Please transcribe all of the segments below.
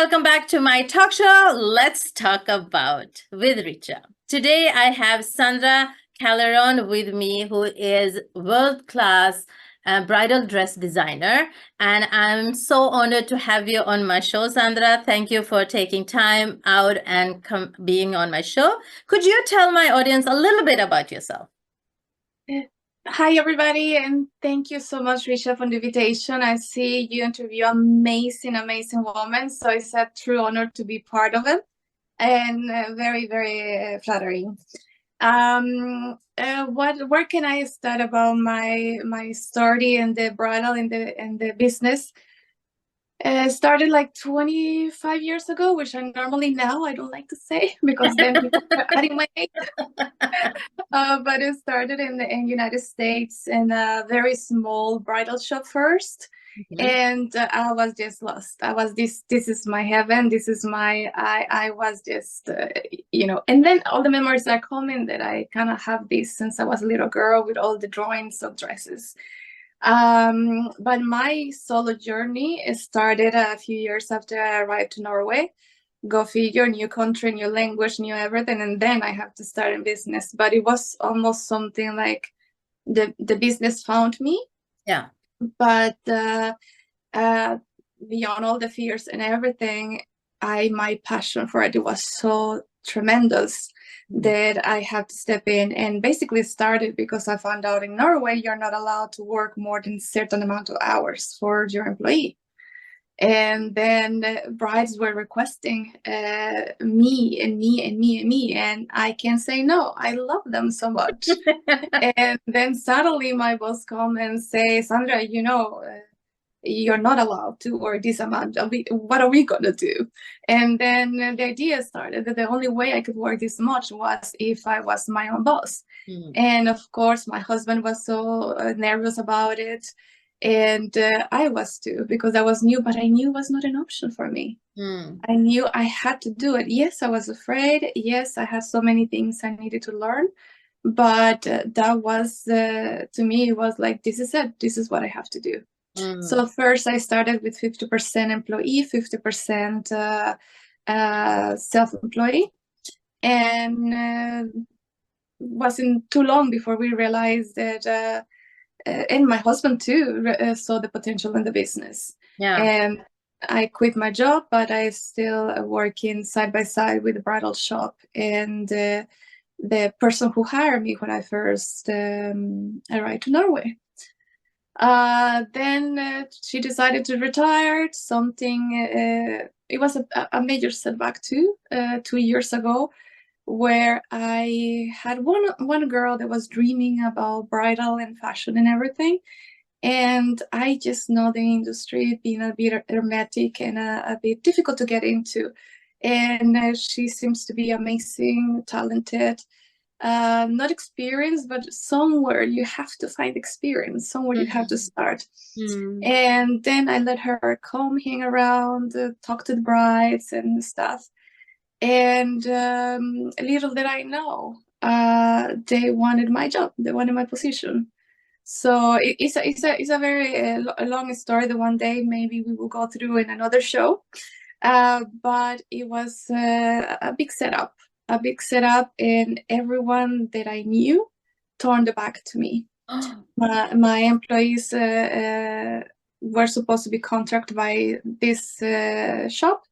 welcome back to my talk show. Let's talk about with Richa. Today I have Sandra Calderón with me, who is world-class bridal dress designer. And I'm so honored to have you on my show, Sandra. Thank you for taking time out and being on my show. Could you tell my audience a little bit about yourself? Hi, everybody, and thank you so much, Richa, for the invitation. I see you interview amazing women, so it's a true honor to be part of it, and very, very flattering. Where can I start about my story in the bridal in the business? Started like 25 years ago, which I normally now I don't like to say because then people are adding my age. But it started in the United States in a very small bridal shop first. And I was just lost. I was this is my heaven. This is my, I was just, and then all the memories are coming that I kind of have this since I was a little girl with all the drawings of dresses. But my solo journey started a few years after I arrived to Norway. Go figure, new country, new language, new everything, and then I have to start in business. But it was almost something like the business found me. Yeah. But beyond all the fears and everything, my passion for it was so tremendous that I have to step in, and basically started because I found out in Norway you're not allowed to work more than a certain amount of hours for your employee. And then brides were requesting me, and I can't say no. I love them so much. And then suddenly my boss come and say, Sandra, you're not allowed to work this amount. What are we gonna do? And then the idea started that the only way I could work this much was if I was my own boss. And of course, my husband was so nervous about it. And I was too, because I was new, but I knew it was not an option for me. I knew I had to do it. Yes, I was afraid. Yes, I had so many things I needed to learn. But that was, to me, it was like, this is it. This is what I have to do. So first I started with 50% employee, 50% self-employed. And wasn't too long before we realized that and my husband too saw the potential in the business. And I quit my job, but I still working side by side with the bridal shop. And the person who hired me when I first arrived to Norway, then she decided to retire. It was a major setback too, 2 years ago, where I had one girl that was dreaming about bridal and fashion and everything. And I just know the industry being a bit hermetic and a bit difficult to get into. And she seems to be amazing, talented, not experienced, but somewhere you have to find experience, somewhere you have to start. And then I let her come hang around, talk to the brides and stuff. And little did I know, they wanted my job. They wanted my position. So it's a very long story that one day maybe we will go through in another show. But it was a big setup, and everyone that I knew turned their back to me. My employees were supposed to be contracted by this shop.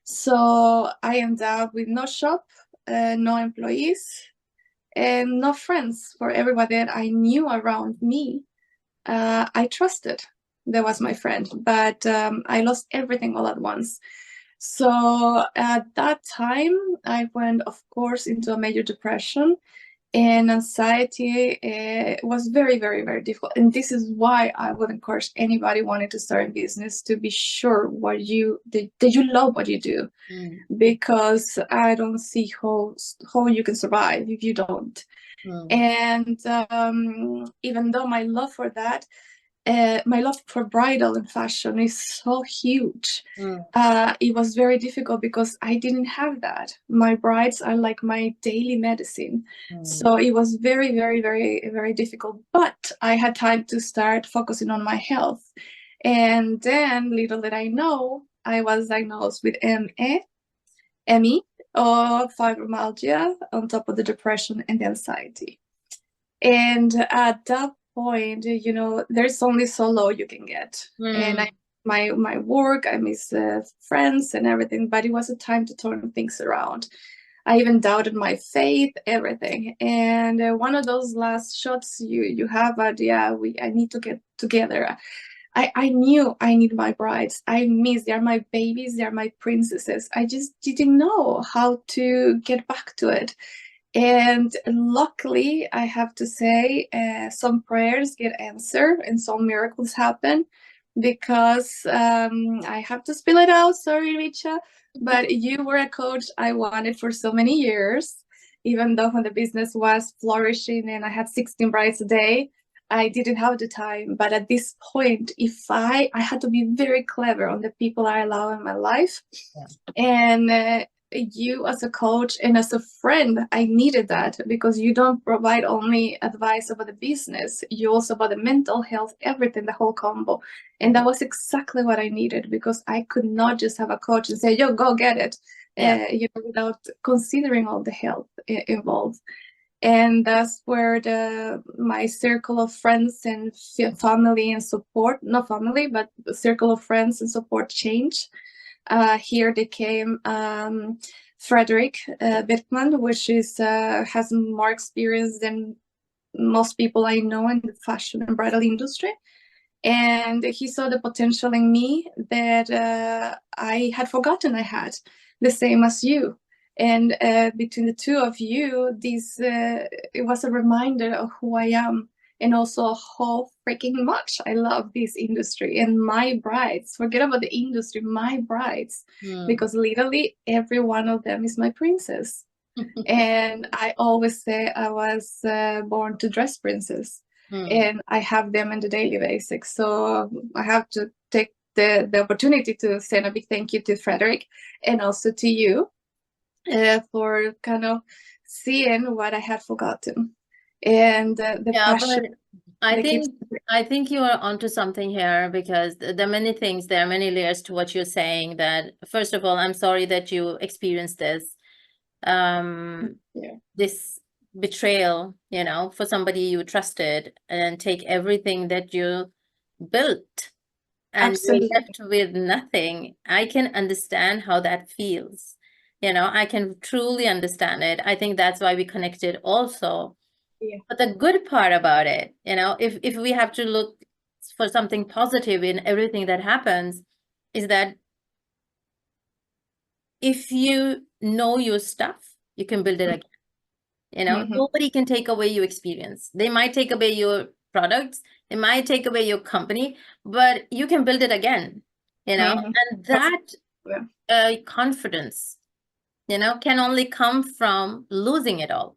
So I ended up with no shop, no employees, and no friends. For everybody that I knew around me, I trusted. That was my friend, but I lost everything all at once. So at that time, I went, of course, into a major depression. And anxiety was very, very, very difficult. And this is why I would encourage anybody wanting to start a business to be sure that you love what you do. Because I don't see how you can survive if you don't. And even though my love for that, my love for bridal and fashion is so huge. It was very difficult because I didn't have that. My brides are like my daily medicine. So it was very, very, very, very difficult. But I had time to start focusing on my health. And then little did I know, I was diagnosed with ME, or fibromyalgia, on top of the depression and the anxiety. And at that point, you know, there's only so low you can get. And I my work, I miss friends and everything, but it was a time to turn things around. I even doubted my faith, everything. And one of those last shots you have at, yeah, I need to get together. I knew I need my brides. They are my babies, they are my princesses. I just didn't know how to get back to it. And luckily, I have to say, some prayers get answered and some miracles happen, because I have to spill it out. Sorry, Richa, but you were a coach I wanted for so many years. Even though when the business was flourishing and I had 16 brides a day, I didn't have the time. But at this point, if I had to be very clever on the people I allow in my life. And you as a coach and as a friend, I needed that, because you don't provide only advice about the business, you also about the mental health, everything, the whole combo. And that was exactly what I needed, because I could not just have a coach and say, yo, go get it, you know, without considering all the health involved. And that's where my circle of friends and family and support, not family, but the circle of friends and support changed. Here they came Frederick Bittman, which is has more experience than most people I know in the fashion and bridal industry. And he saw the potential in me that I had forgotten I had, the same as you. And between the two of you, it was a reminder of who I am, and also how freaking much I love this industry and my brides. Forget about the industry, my brides, because literally every one of them is my princess. And I always say I was born to dress princess. And I have them on the daily basis. So I have to take the opportunity to send a big thank you to Frederick, and also to you, for kind of seeing what I had forgotten, and the passion. I think you are onto something here, because there are many things, there are many layers to what you're saying. That, first of all, I'm sorry that you experienced this, this betrayal, you know, for somebody you trusted, and take everything that you built and you're left with nothing. I can understand how that feels. You know, I can truly understand it. I think that's why we connected also. But the good part about it, you know, if we have to look for something positive in everything that happens, is that if you know your stuff, you can build it again. You know, nobody can take away your experience. They might take away your products, they might take away your company, but you can build it again, you know, and that confidence, you know, can only come from losing it all.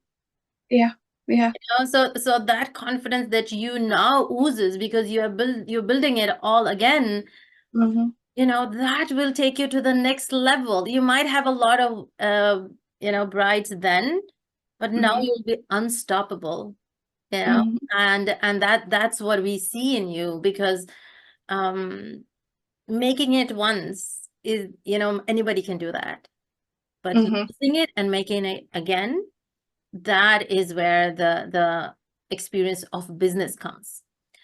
Yeah. You know, so that confidence that you now oozes because you're building it all again, you know, that will take you to the next level. You might have a lot of you know, brides then, but now you'll be unstoppable, you know. And that's what we see in you, because making it once is, you know, anybody can do that, but losing it and making it again, that is where the experience of business comes.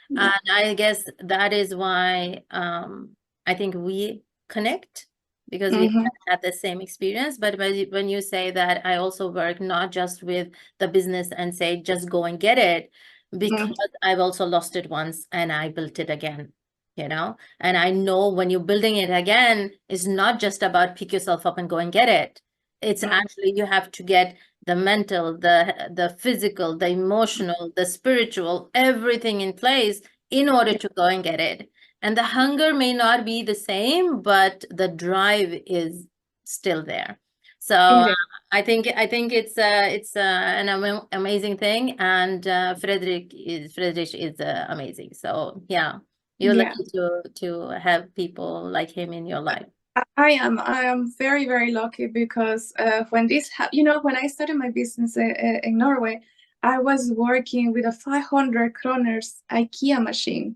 And I guess that is why I think we connect, because we had the same experience. But when you say that, I also work not just with the business and say just go and get it, because I've also lost it once and I built it again, you know. And I know when you're building it again, it's not just about pick yourself up and go and get it. It's actually, you have to get the mental, the physical, the emotional, the spiritual, everything in place in order to go and get it. And the hunger may not be the same, but the drive is still there. So I think it's an amazing thing, and Frederick is amazing. So yeah, you're lucky to have people like him in your life. I am very, very lucky, because when this you know, when I started my business in Norway, I was working with a 500 kroners IKEA machine.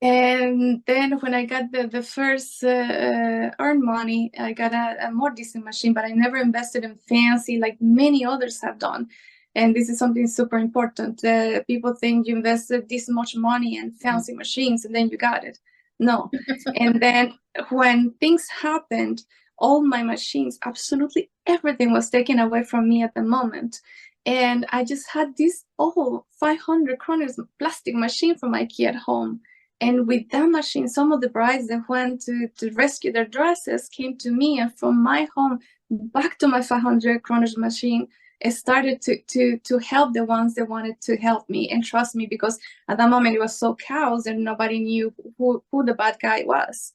And then when I got the first earned money, I got a more decent machine, but I never invested in fancy like many others have done. And this is something super important. People think you invested this much money in fancy machines and then you got it. No. And then when things happened, all my machines, absolutely everything was taken away from me at the moment. And I just had this 500 kroner plastic machine from IKEA at home. And with that machine, some of the brides that went to rescue their dresses came to me, and from my home back to my 500 kroner machine, it started to help the ones that wanted to help me and trust me, because at that moment it was so chaos and nobody knew who the bad guy was.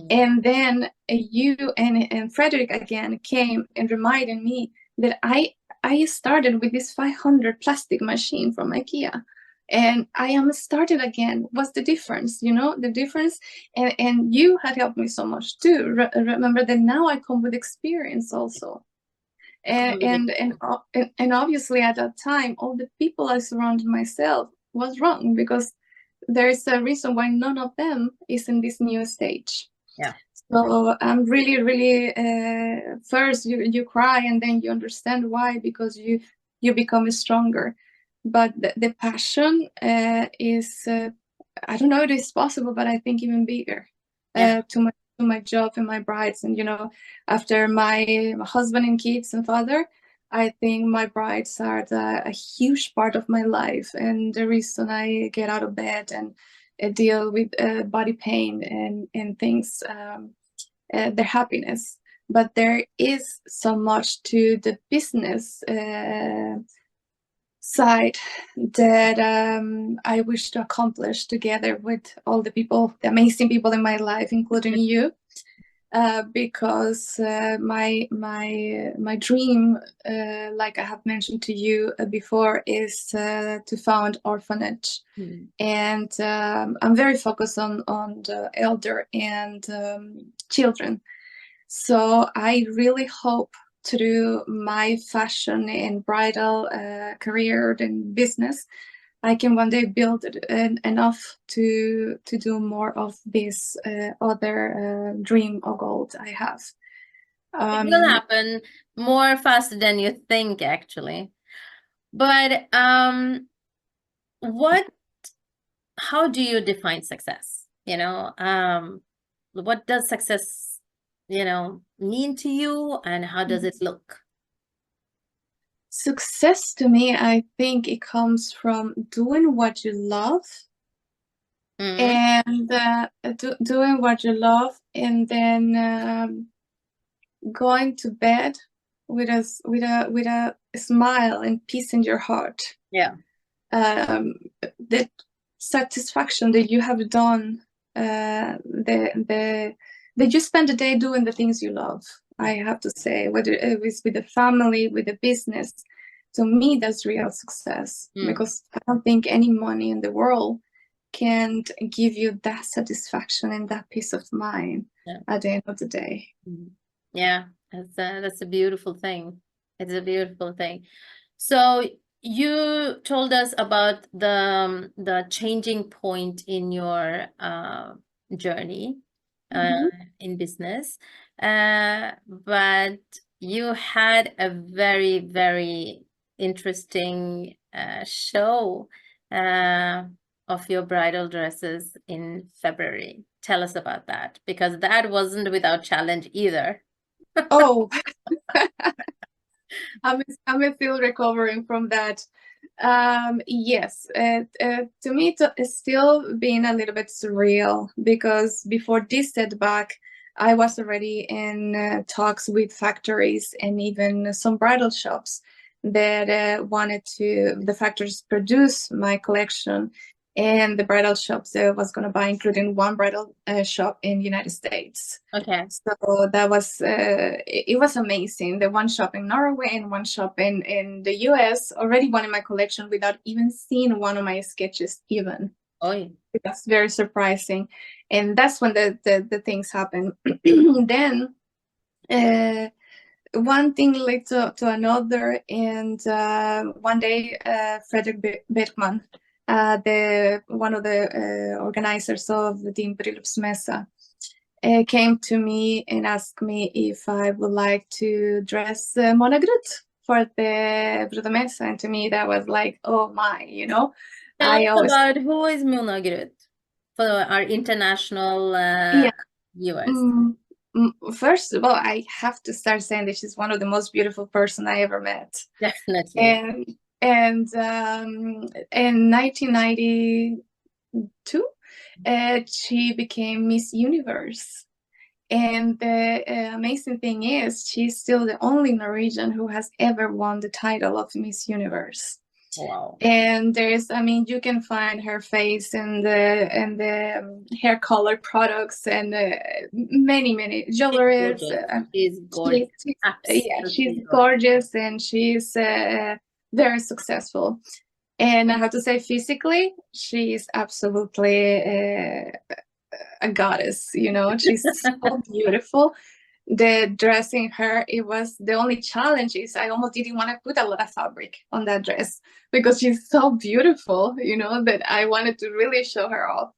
And then you and Frederick again came and reminded me that I started with this 500 plastic machine from IKEA. And I am started again. What's the difference? You know, the difference. And you had helped me so much too. Remember that now I come with experience also. And obviously at that time, all the people I surrounded myself was wrong, because there is a reason why none of them is in this new stage. Yeah. So I'm really, really, first you cry and then you understand why, because you become stronger. But the passion is, I don't know if it is possible, but I think even bigger to my job and my brides. And, you know, after my husband and kids and father, I think my brides are a huge part of my life and the reason I get out of bed and deal with body pain and things, their happiness. But there is so much to the business side that I wish to accomplish together with all the people, the amazing people in my life, including you. Because my dream, like I have mentioned to you before, is to found orphanage. And I'm very focused on the elder and children. So I really hope through my fashion and bridal career and business, I can one day build it enough to do more of this other dream or goal I have. It will happen more faster than you think, actually. But how do you define success? You know, what does success, you know, mean to you, and how does it look? Success to me, I think it comes from doing what you love. And doing what you love, and then going to bed with a smile and peace in your heart. Yeah. The satisfaction that you have done, that you spend the day doing the things you love. I have to say, whether it was with the family, with the business, to me that's real success. Because I don't think any money in the world can give you that satisfaction and that peace of mind at the end of the day. Yeah, that's a beautiful thing. It's a beautiful thing. So you told us about the changing point in your journey in business, but you had a very, very interesting show of your bridal dresses in February. Tell us about that, because that wasn't without challenge either. Oh, I'm still recovering from that. Yes, to me it's still been a little bit surreal, because before this setback, I was already in talks with factories and even some bridal shops that wanted the factories produce my collection, and the bridal shops was going to buy, including one bridal shop in the United States. Okay. So that was, it was amazing. The one shop in Norway and one shop in the US already wanted my collection without even seeing one of my sketches even. Oh, that's very surprising. And that's when the things happen. Then one thing led to another, and one day Frederick Bergman one of the organizers of the Bröllopsmässa came to me and asked me if I would like to dress Mona Gruth for the Bröllopsmässa, and to me that was like, oh my, you know. Tell us about who is Mona Gruth for our international viewers. First of all, I have to start saying that she's one of the most beautiful person I ever met. Definitely. And in 1992, she became Miss Universe. And the amazing thing is, she's still the only Norwegian who has ever won the title of Miss Universe. Wow. And there's, I mean, you can find her face and the hair color products and many jewelry. She's gorgeous. She's gorgeous, and she's very successful. And I have to say, physically, she's absolutely a goddess, you know. She's so beautiful. The dressing her, it was the only challenge is I almost didn't want to put a lot of fabric on that dress because she's so beautiful, you know, that I wanted to really show her off.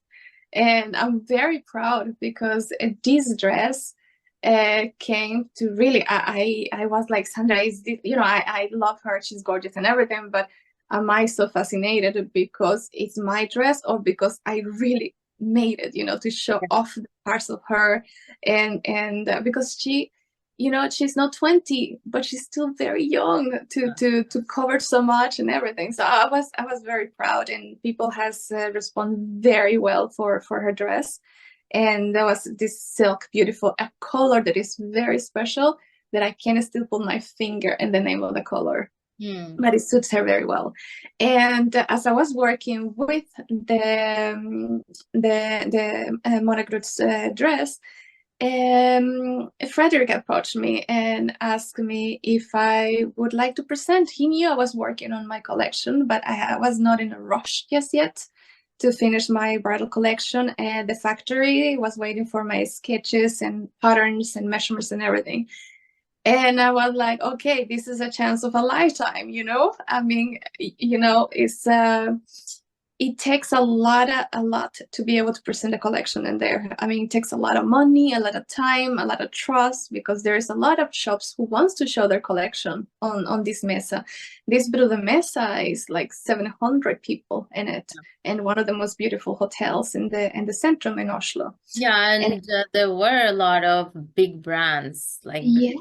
And I'm very proud because this dress came to really, I was like, Sandra, is this, you know, I love her, she's gorgeous and everything, but am I so fascinated because it's my dress or because I really made it, you know, to show off the parts of her, and because she, you know, she's not 20, but she's still very young to cover so much and everything. So I was very proud, and people has responded very well for her dress. And there was this silk, beautiful, a color that is very special that I can still put my finger in the name of the color. But it suits her very well. And as I was working with the Mona Gruth's dress, Frederick approached me and asked me if I would like to present. He knew I was working on my collection, but I was not in a rush just yet to finish my bridal collection, and the factory was waiting for my sketches and patterns and measurements and everything. And I was like, okay, this is a chance of a lifetime, you know? I mean, you know, it's it takes a lot to be able to present a collection in there. I mean, it takes a lot of money, a lot of time, a lot of trust, because there's a lot of shops who wants to show their collection on this mesa. This Bröllopsmässa is like 700 people in it, and one of the most beautiful hotels in the Centrum in Oslo. Yeah, and there were a lot of big brands, like big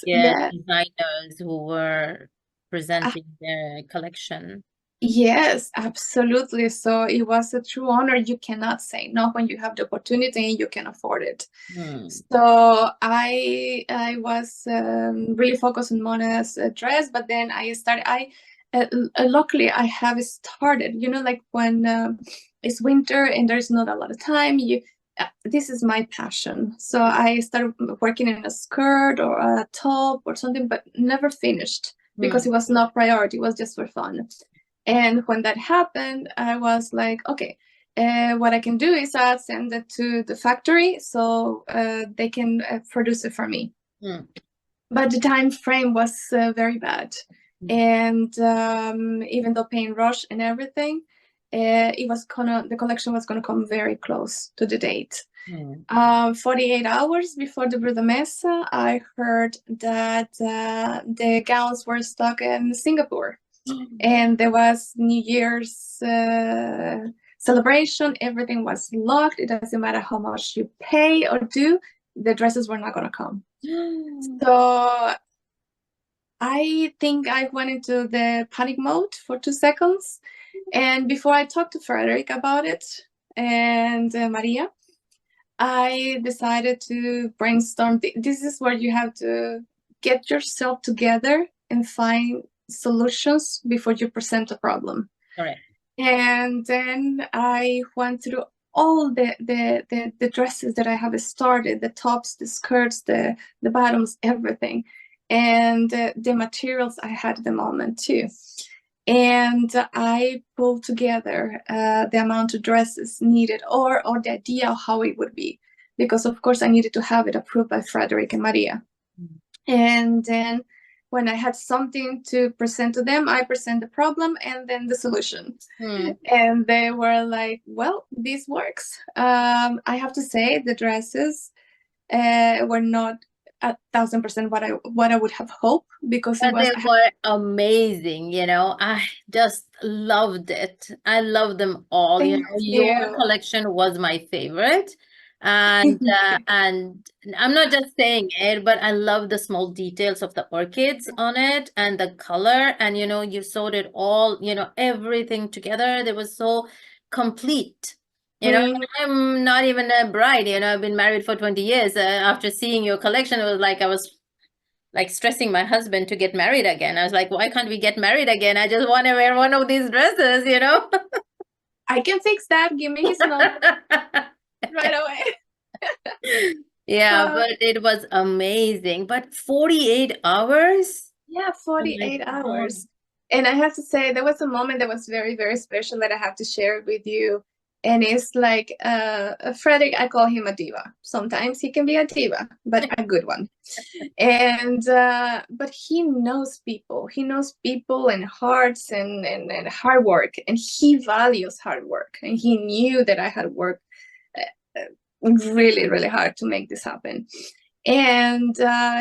designers who were presenting their collection. Yes, absolutely. So it was a true honor. You cannot say no when you have the opportunity and you can afford it. So I was really focused on Mona's dress, but then I started. Luckily I have started. You know, like when it's winter and there's not a lot of time. This is my passion. So I started working in a skirt or a top or something, but never finished because it was not priority. It was just for fun. And when that happened, I was like, okay, what I can do is send it to the factory so they can produce it for me. But the time frame was very bad. And even though paying rush and everything, the collection was gonna come very close to the date. 48 hours before the Bröllopsmässa, I heard that the gowns were stuck in Singapore. And there was New Year's celebration. Everything was locked. It doesn't matter how much you pay or do, the dresses were not going to come. So I think I went into the panic mode for 2 seconds. And before I talked to Frederick about it and Maria, I decided to brainstorm. This is where you have to get yourself together and find solutions before you present a problem. Correct. And then I went through all the dresses that I have started, the tops, the skirts, the bottoms, everything, and the materials I had at the moment too. And I pulled together the amount of dresses needed, or the idea of how it would be, because of course I needed to have it approved by Frederick and Maria. And then when I had something to present to them, I present the problem and then the solution. And they were like, well, this works. I have to say the dresses were not 1,000% what I would have hoped, because it But was they were amazing, you know. I just loved it. I love them all. You thank know, your you. collection was my favorite. And I'm not just saying it, but I love the small details of the orchids on it and the color. And you know, you sewed it all, you know, everything together. They was so complete. You know, I'm not even a bride, you know, I've been married for 20 years. After seeing your collection, it was like I was like stressing my husband to get married again. I was like, why can't we get married again? I just want to wear one of these dresses, you know? I can fix that. Give me his number right away. Yeah, but it was amazing. But 48 hours? Yeah, Oh my 48 God. hours. And I have to say, there was a moment that was very, very special that I have to share with you. And it's like Frederick, I call him a diva. Sometimes he can be a diva, but a good one. And but he knows people. He knows people and hearts and hard work. And he values hard work. And he knew that I had worked really, really hard to make this happen. And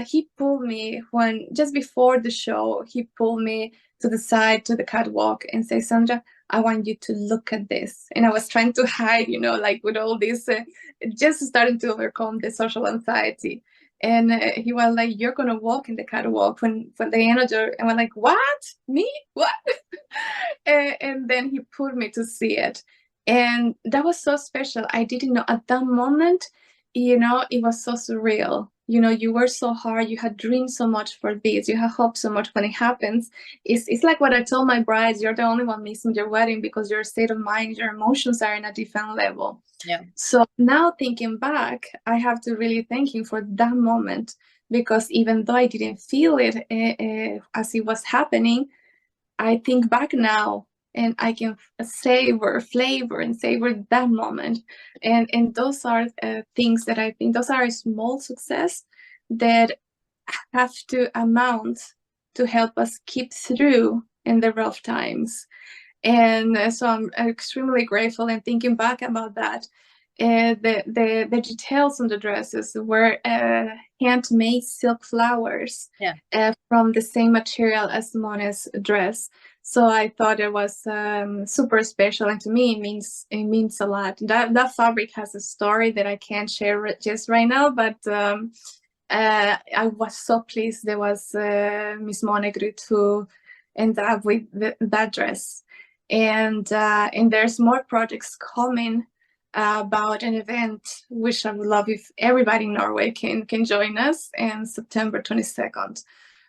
he pulled me when just before the show, he pulled me to the side to the catwalk and say, Sandra, I want you to look at this. And I was trying to hide, you know, like with all this, just starting to overcome the social anxiety. And he was like, you're going to walk in the catwalk when the energy. And I'm like, what? Me? What? And then he pulled me to see it. And that was so special. I didn't know at that moment, you know, it was so surreal. You know, you worked so hard, you had dreamed so much for this, you had hoped so much. When it happens, it's like what I told my brides, you're the only one missing your wedding because your state of mind, your emotions are in a different level. Yeah. So now thinking back, I have to really thank him for that moment, because even though I didn't feel it as it was happening, I think back now and I can flavor and savor that moment. And those are things that I think those are a small success that have to amount to help us keep through in the rough times. And so I'm extremely grateful, and thinking back about that. The details on the dresses were handmade silk flowers, from the same material as Mona's dress. So I thought it was super special, and to me it means a lot. That fabric has a story that I can't share just right now, but I was so pleased there was Miss Mona Grut who ended up with that dress. And there's more projects coming about an event which I would love if everybody in Norway can join us in September 22nd,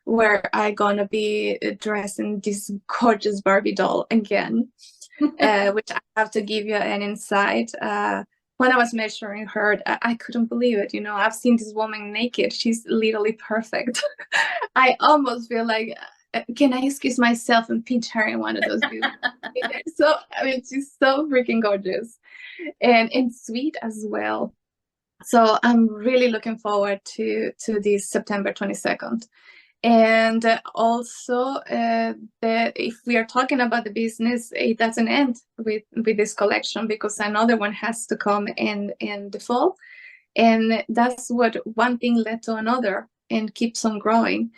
where I'm gonna be dressed in this gorgeous Barbie doll again, which I have to give you an insight. When I was measuring her, I couldn't believe it. You know, I've seen this woman naked. She's literally perfect. I almost feel like, can I excuse myself and pinch her in one of those views? So, I mean, she's so freaking gorgeous and sweet as well. So I'm really looking forward to this September 22nd. And also, if we are talking about the business, it doesn't end with this collection, because another one has to come in the fall. And that's what one thing led to another and keeps on growing.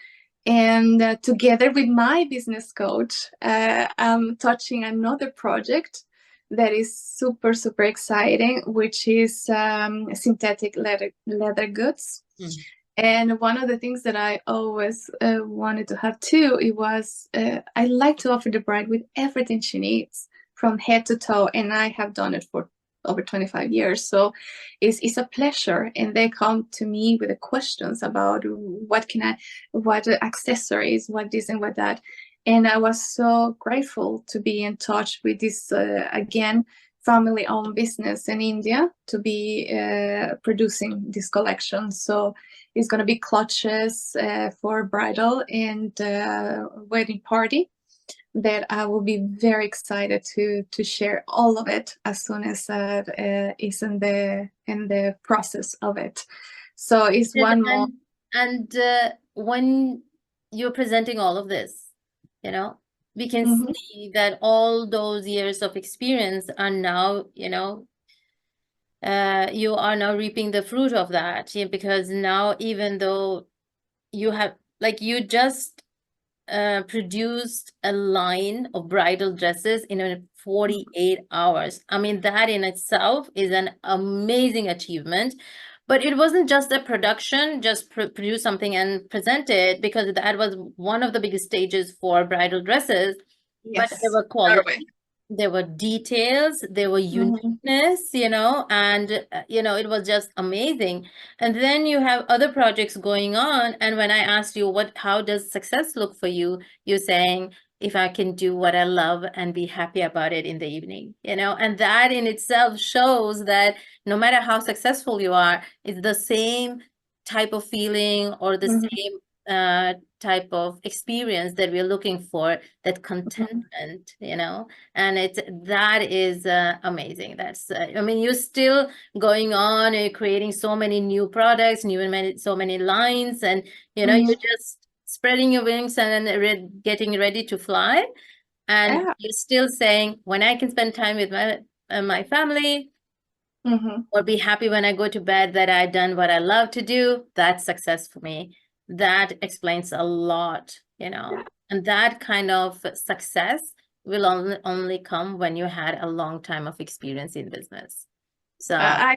And together with my business coach, I'm touching another project that is super, super exciting, which is synthetic leather goods. And one of the things that I always wanted to have too, it was, I like to offer the bride with everything she needs from head to toe. And I have done it for over 25 years. So it's a pleasure. And they come to me with the questions about what accessories, what this and what that. And I was so grateful to be in touch with this, again, family-owned business in India to be producing this collection. So it's going to be clutches for bridal and wedding party that I will be very excited to share all of it as soon as is in the process of it. So it's one more. And when you're presenting all of this, you know. We can Mm-hmm. see that all those years of experience are now, you are now reaping the fruit of that. Yeah, because now, even though you have, like, you just produced a line of bridal dresses in 48 hours. I mean, that in itself is an amazing achievement. But it wasn't just a production, just produce something and present it, because that was one of the biggest stages for bridal dresses. But there Yes, were Norway. quality, there were details, there were Mm-hmm. uniqueness, and it was just amazing. And then you have other projects going on. And when I asked you how does success look for you, you're saying, if I can do what I love and be happy about it in the evening, and that in itself shows that no matter how successful you are, it's the same type of feeling or the Mm-hmm. same type of experience that we're looking for, that Mm-hmm. contentment, and that is amazing. That's I mean, you're still going on and creating so many new products, so many lines, and Mm-hmm. you're just spreading your wings and then getting ready to fly. And Yeah. you're still saying, when I can spend time with my family, Mm-hmm. or be happy when I go to bed that I've done what I love to do, that's success for me. That explains a lot, Yeah. and that kind of success will only come when you had a long time of experience in business. So, I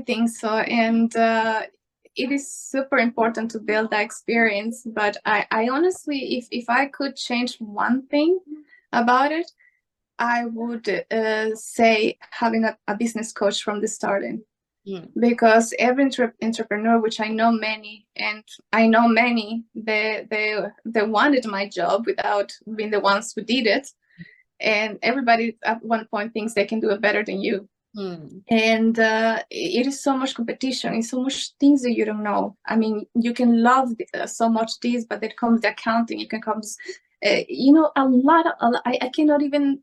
think so, and it is super important to build that experience. But I honestly, if I could change one thing about it, I would say having a business coach from the starting. Because every entrepreneur, which I know many, and I know many, they wanted my job without being the ones who did it, and everybody at one point thinks they can do it better than you. And it is so much competition, it's so much things that you don't know. I mean, you can love so much this, but then comes the accounting, it can comes a lot of, I cannot even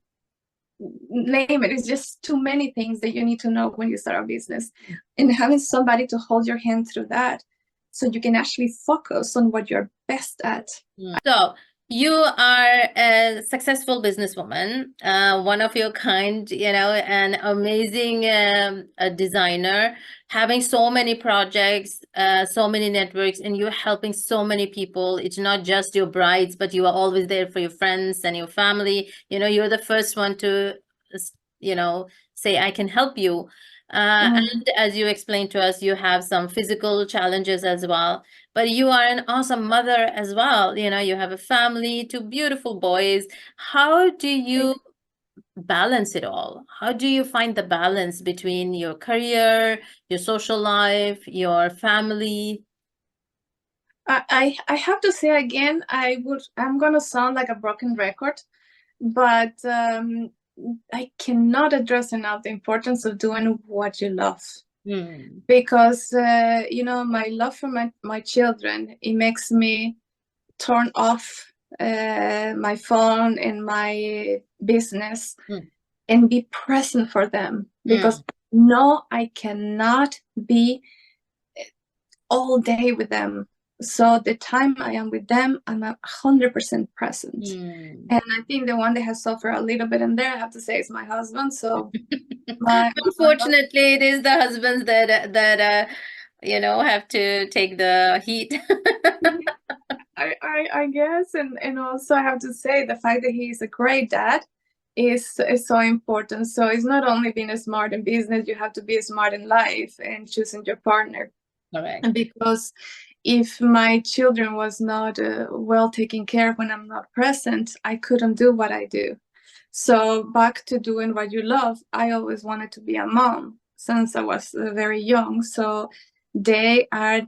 name it. It's just too many things that you need to know when you start a business, and having somebody to hold your hand through that, so you can actually focus on what you're best at. So you are a successful businesswoman, one of your kind, an amazing a designer, having so many projects, so many networks, and you're helping so many people. It's not just your brides, but you are always there for your friends and your family. You're the first one to, say, I can help you. And as you explained to us, you have some physical challenges as well, but you are an awesome mother as well. You have a family, two beautiful boys. How do you balance it all? How do you find the balance between your career, your social life, your family? I have to say again, I'm gonna sound like a broken record, but I cannot address enough the importance of doing what you love. Because my love for my children, it makes me turn off my phone and my business and be present for them, because no, I cannot be all day with them. So the time I am with them, I'm 100% present. And I think the one that has suffered a little bit in there, I have to say, is my husband. So Unfortunately, it is the husbands that have to take the heat. I guess, and also I have to say the fact that he is a great dad is so important. So it's not only being smart in business, you have to be smart in life and choosing your partner. Correct. And because if my children was not well taken care of when I'm not present, I couldn't do what I do. So back to doing what you love, I always wanted to be a mom since I was very young. So they are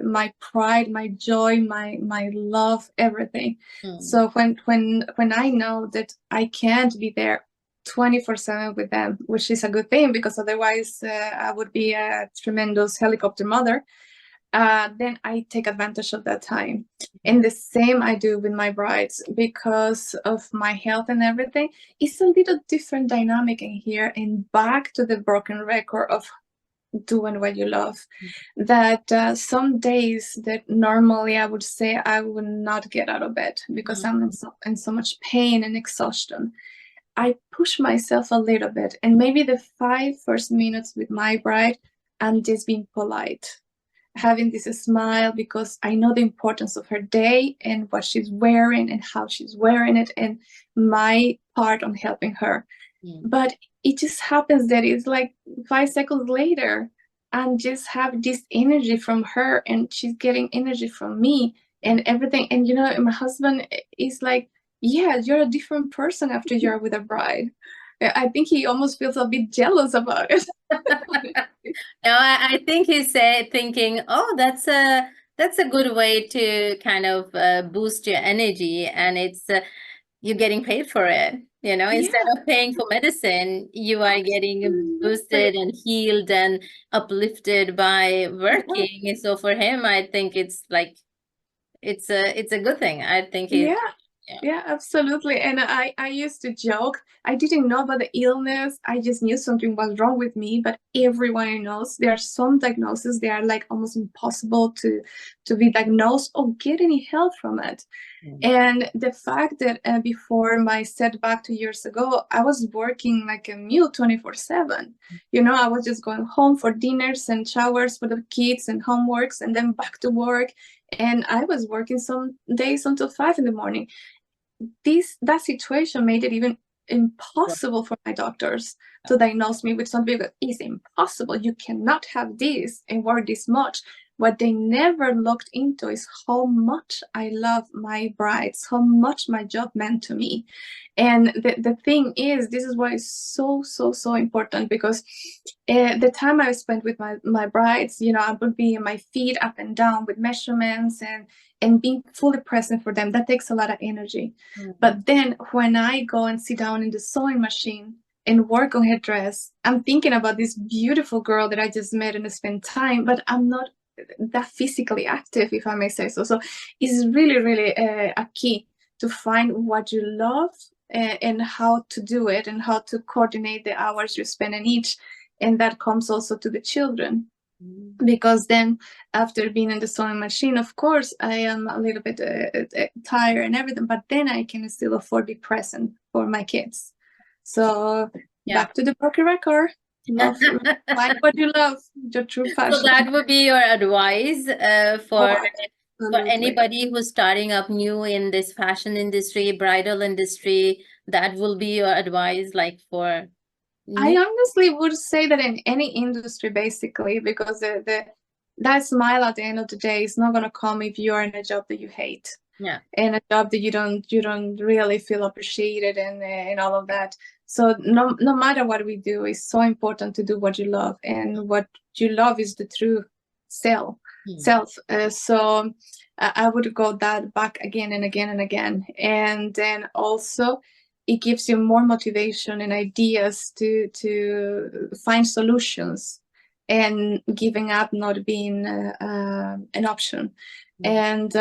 my pride, my joy, my love, everything. So when I know that I can't be there 24/7 with them, which is a good thing, because otherwise I would be a tremendous helicopter mother, then I take advantage of that time. And the same I do with my brides, because of my health and everything. It's a little different dynamic in here, and back to the broken record of doing what you love. That some days that normally I would say I would not get out of bed because I'm in so much pain and exhaustion, I push myself a little bit, and maybe the 5 first minutes with my bride, I'm just being polite, having this smile because I know the importance of her day and what she's wearing and how she's wearing it and my part on helping her. But it just happens that it's like 5 seconds later, and just have this energy from her, and she's getting energy from me and everything. And my husband is like, yeah, you're a different person after you're with a bride. I think he almost feels a bit jealous about it. No, I think he's thinking, oh, that's a good way to kind of boost your energy, and it's you're getting paid for it. Instead of paying for medicine, you are getting boosted and healed and uplifted by working. So for him, I think it's like it's a good thing. I think he's Yeah, absolutely. And I used to joke, I didn't know about the illness. I just knew something was wrong with me, but everyone knows there are some diagnoses, they are like almost impossible to be diagnosed or get any help from it. And the fact that before my setback 2 years ago, I was working like a mule 24/7. I was just going home for dinners and showers for the kids and homeworks and then back to work. And I was working some days until 5 in the morning. That situation made it even impossible for my doctors to diagnose me with something that is impossible. You cannot have this and work this much. What they never looked into is how much I love my brides, how much my job meant to me. And the thing is, this is why it's so, so, so important, because the time I spent with my brides, I would be in my feet up and down with measurements and being fully present for them. That takes a lot of energy. But then when I go and sit down in the sewing machine and work on her dress, I'm thinking about this beautiful girl that I just met and spent time, but I'm not that physically active, if I may say so. So it's really, really a key to find what you love and how to do it and how to coordinate the hours you spend in each. And that comes also to the children. Because then after being in the sewing machine, of course, I am a little bit tired and everything, but then I can still afford to be present for my kids. So back to the broken record. Find what you love, your true passion. So that would be your advice for anybody who's starting up new in this fashion industry, bridal industry. That will be your advice, like for I honestly would say that in any industry, basically, because that smile at the end of the day is not going to come if you are in a job that you hate. And a job that you don't really feel appreciated and all of that. So no matter what we do, it's so important to do what you love, and what you love is the true self. So I would go that back again and again and again, and then also it gives you more motivation and ideas to find solutions, and giving up not being an option. And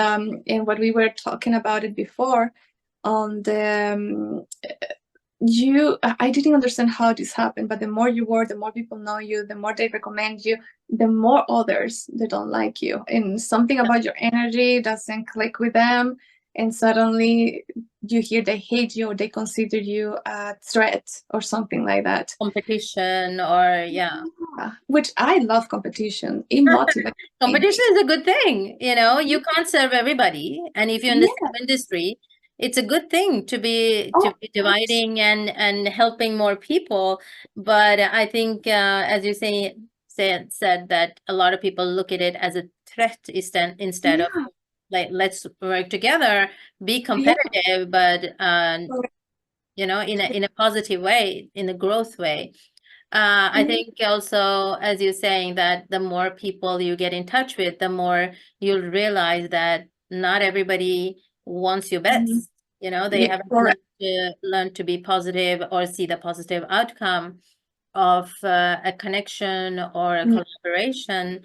what we were talking about it before on the I didn't understand how this happened, but the more you work, the more people know you, the more they recommend you, the more others they don't like you, and something about your energy doesn't click with them, and suddenly you hear they hate you or they consider you a threat or something like that. Competition or which I love competition. It motivates. Competition is a good thing. You can't serve everybody, and if you're in the same industry, it's a good thing to be dividing and helping more people. But I think, as you said that a lot of people look at it as a threat instead of like, let's work together, be competitive, but in a positive way, in a growth way. I think also, as you're saying, that the more people you get in touch with, the more you'll realize that not everybody wants your best. They haven't learned to be positive or see the positive outcome of a connection or a collaboration.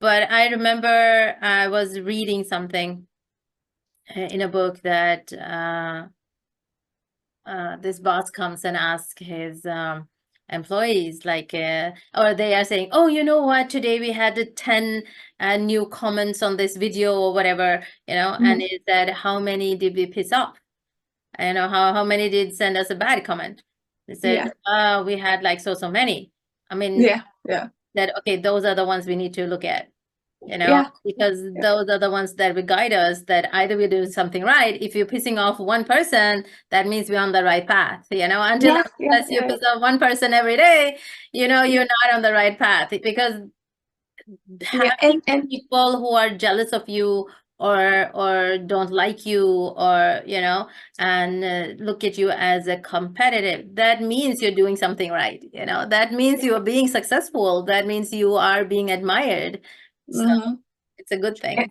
But I remember I was reading something in a book that this boss comes and asks his employees, like, or they are saying, oh, you know what, today we had 10 new comments on this video or whatever, and it said, how many did we piss off? How many did send us a bad comment? They said, we had like so many. I mean, that, okay, those are the ones we need to look at, because those are the ones that will guide us that either we're doing something right. If you're pissing off one person, that means we're on the right path, unless you piss off one person every day, you're not on the right path, because having people who are jealous of you or don't like you, or and look at you as a competitive, that means you're doing something right, that means you are being successful, that means you are being admired. So it's a good thing.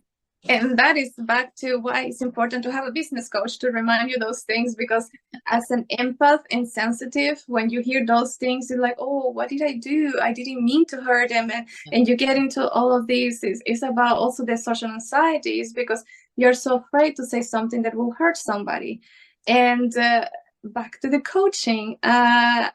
And that is back to why it's important to have a business coach to remind you those things, because as an empath and sensitive, when you hear those things, you're like, oh, what did I do? I didn't mean to hurt them. And you get into all of these. It's about also the social anxieties, because you're so afraid to say something that will hurt somebody. And back to the coaching. Now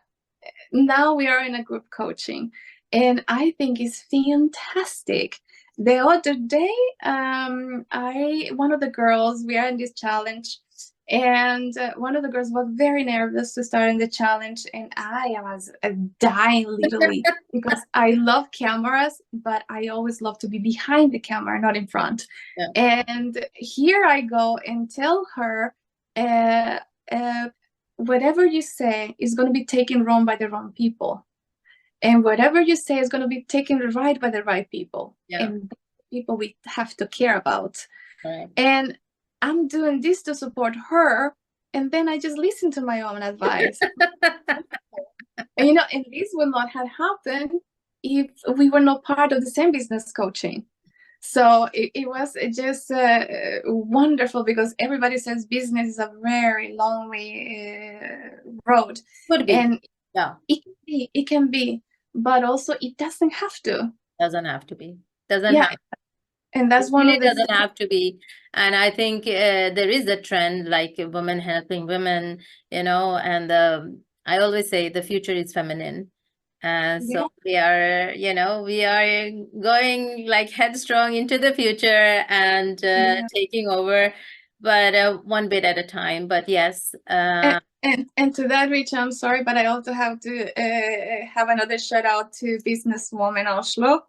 we are in a group coaching, and I think it's fantastic. The other day, one of the girls, we are in this challenge, and one of the girls was very nervous to start in the challenge, and I was dying literally because I love cameras, but I always love to be behind the camera, not in front. And here I go and tell her, whatever you say is going to be taken wrong by the wrong people. And whatever you say is going to be taken right by the right people. And people we have to care about. And I'm doing this to support her. And then I just listen to my own advice. And, and this would not have happened if we were not part of the same business coaching. So it was just wonderful, because everybody says business is a very long road. Could be. And it can be. But also, it doesn't have to. Doesn't have to be. Doesn't have to. And that's one of the. Doesn't have to be. And I think there is a trend, like women helping women, and I always say the future is feminine. So we are, we are going like headstrong into the future and taking over, but one bit at a time. But yes. And to that, Richa, I'm sorry, but I also have to have another shout out to Businesswoman Oslo,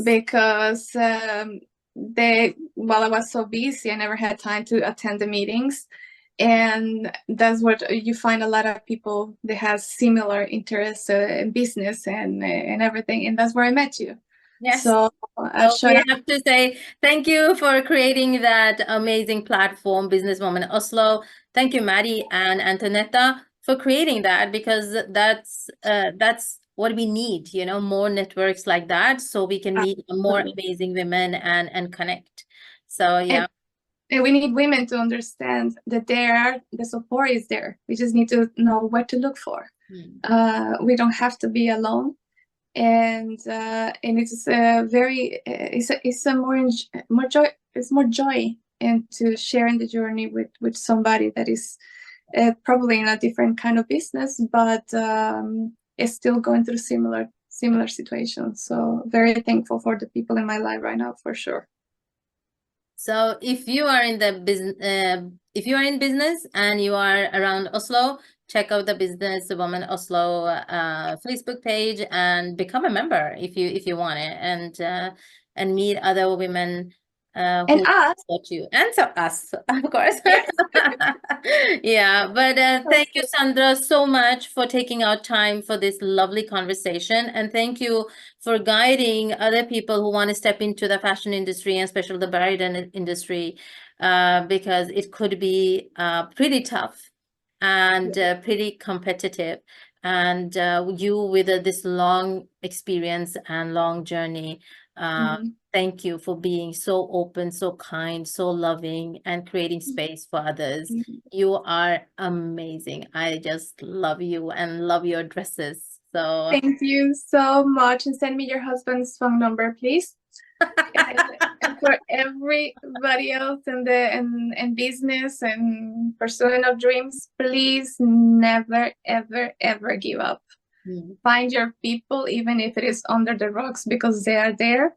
because while I was so busy, I never had time to attend the meetings. And that's what you find, a lot of people that have similar interests in business and everything. And that's where I met you. Yes. So we have to say thank you for creating that amazing platform, Businesswoman Oslo. Thank you, Maddie and Antonetta, for creating that, because that's what we need, more networks like that, so we can meet more amazing women and connect. So and we need women to understand that the support is there. We just need to know what to look for. We don't have to be alone. And it's more joy into sharing the journey with somebody that is probably in a different kind of business, but is still going through similar situations. So very thankful for the people in my life right now, for sure. So if you are in the business and you are around Oslo, check out the Businesswoman Oslo Facebook page and become a member if you want it, and meet other women who support you, and so us, of course. But thank you, Sandra, so much for taking out time for this lovely conversation, and thank you for guiding other people who want to step into the fashion industry, and especially the bridal industry, because it could be pretty tough and pretty competitive. And you with this long experience and long journey, thank you for being so open, so kind, so loving, and creating space for others. You are amazing. I just love you and love your dresses. So thank you so much, and send me your husband's phone number, please. and for everybody else in business and pursuing of dreams, please never ever give up. Find your people, even if it is under the rocks, because they are there.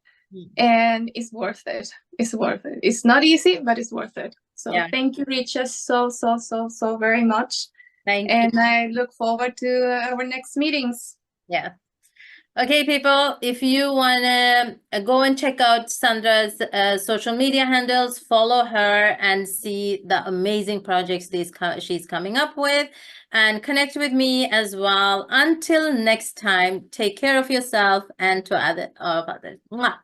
And it's worth it. It's worth it. It's not easy, but it's worth it. So thank you, Richa, so very much. Thank you. you. I look forward to our next meetings. Yeah. Okay, people, if you want to go and check out Sandra's social media handles, follow her and see the amazing projects she's coming up with, and connect with me as well. Until next time, take care of yourself and to others. Mwah.